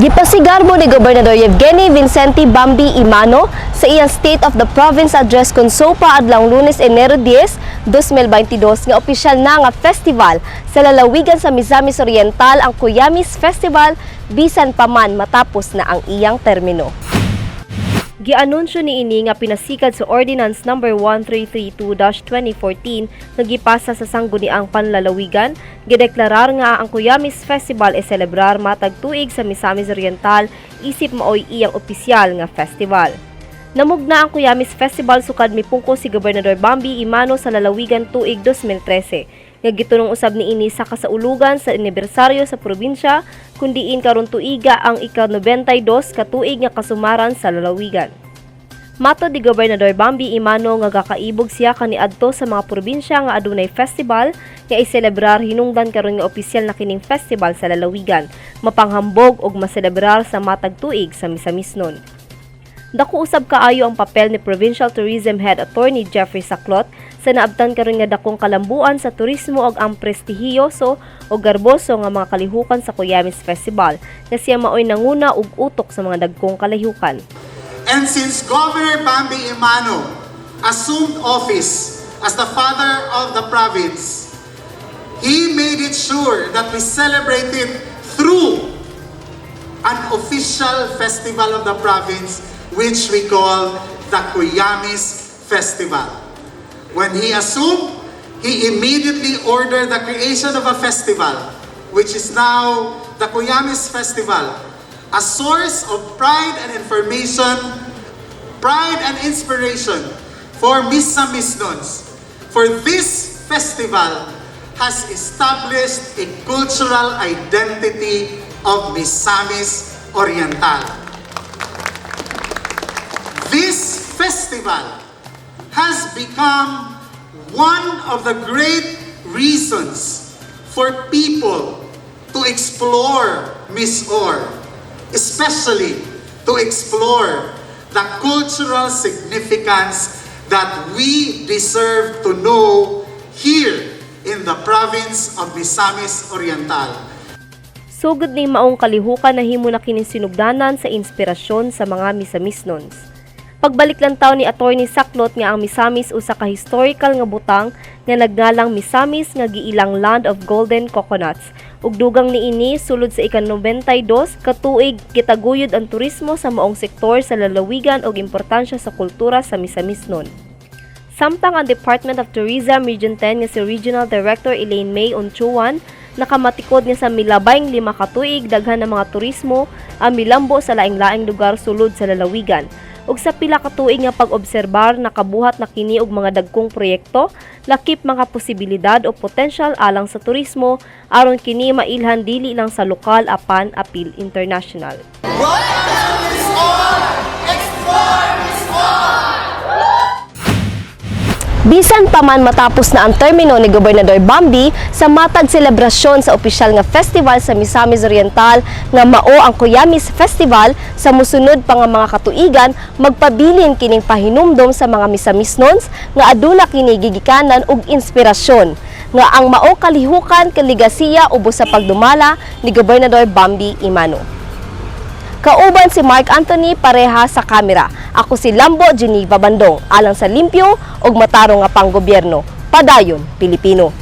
Gipasigarbo ni Gobernador Yevgeny Vincente Bambi Imano sa iyang State of the Province Address kon SOPA adlang Lunes, Enero 10, 2022 nga opisyal na nga festival sa lalawigan sa Misamis Oriental ang Cuyamis Festival bisan pa man matapos na ang iyang termino. Gianunsyo ni ini nga pinasikad sa Ordinance No. 1332-2014 nga gipasa sa sangguniang panlalawigan, gideklarar nga ang Cuyamis Festival e selebrar matag tuig sa Misamis Oriental isip maoy iyang opisyal nga festival. Namugna ang Cuyamis Festival sukad mipungko si Gobernador Bambi Imano sa lalawigan tuig 2013. Nga gitunong usab ni ini sa kasaulugan sa anibersaryo sa probinsya kundiin karon tuiga ang ika-92 ka tuig nga kasumaran sa lalawigan. Mato di Gobernador Bambi Imano nga gakaibog siya kaniadto sa mga probinsya nga adunay festival nga iselebrar hinungdan karon nga opisyal na kining festival sa lalawigan, mapanghambog og maselebrar sa matag tuig sa Misamisnon. Dako usab kaayo ang papel ni Provincial Tourism Head Attorney Jeffrey Saclot sa naabtan karon nga dakong kalambuan sa turismo ug ang prestihiyoso o garboso nga mga kalihukan sa Cuyamis Festival nga siya maoy nanguna ug utok sa mga dagkong kalihukan. And since Governor Bambi Imano assumed office as the father of the province, he made it sure that we celebrated through an official festival of the province which we call the Cuyamis Festival. When he assumed, he immediately ordered the creation of a festival, which is now the Cuyamis Festival, a source of pride and information, pride and inspiration for Misamisnons. For this festival has established a cultural identity of Misamis Oriental. This festival has become one of the great reasons for people to explore Mis-Or, especially to explore the cultural significance that we deserve to know here in the province of Misamis Oriental. Sugod ni maong kalihukan na himo na kining sinugdanan sa inspirasyon sa mga Misamisnons. Pagbalik lang taon ni Attorney Saclot nga ang Misamis usa ka historical nga butang nga nagngalang Misamis nga giilang Land of Golden Coconuts. Ug dugang niini sulod sa ika-92 ka tuig kitaguyod ang turismo sa maong sektor sa lalawigan ug importansya sa kultura sa Misamisnon. Samtang ang Department of Tourism Region 10 nga si Regional Director Elaine May Onchuan nakamatikod nga sa milabayng 5 ka tuig daghan ng mga turismo ang milambo sa laing-laing lugar sulod sa lalawigan. Ug sa pila ka tuig nga pag-obserbar nakabuhat na kini og mga dagkong proyekto, lakip mga posibilidad o potensyal alang sa turismo aron kini mailhan dili lang sa lokal apan apil international. Bisan pa man matapos na ang termino ni Gobernador Bambi sa matag selebrasyon sa opisyal nga festival sa Misamis Oriental nga mao ang Cuyamis Festival sa mosunod pa nga mga katuigan magpabilin kining pahinumdom sa mga Misamisnons nga aduna kini gigikanan og inspirasyon nga ang mao kalihukan kaligasiya ubos sa pagdumala ni Gobernador Bambi Imano. Kauban si Mark Anthony pareha sa kamera. Ako si Lambo Geneva Bandong, alang sa limpyo ug matarong nga panggobyerno. Padayon Pilipino.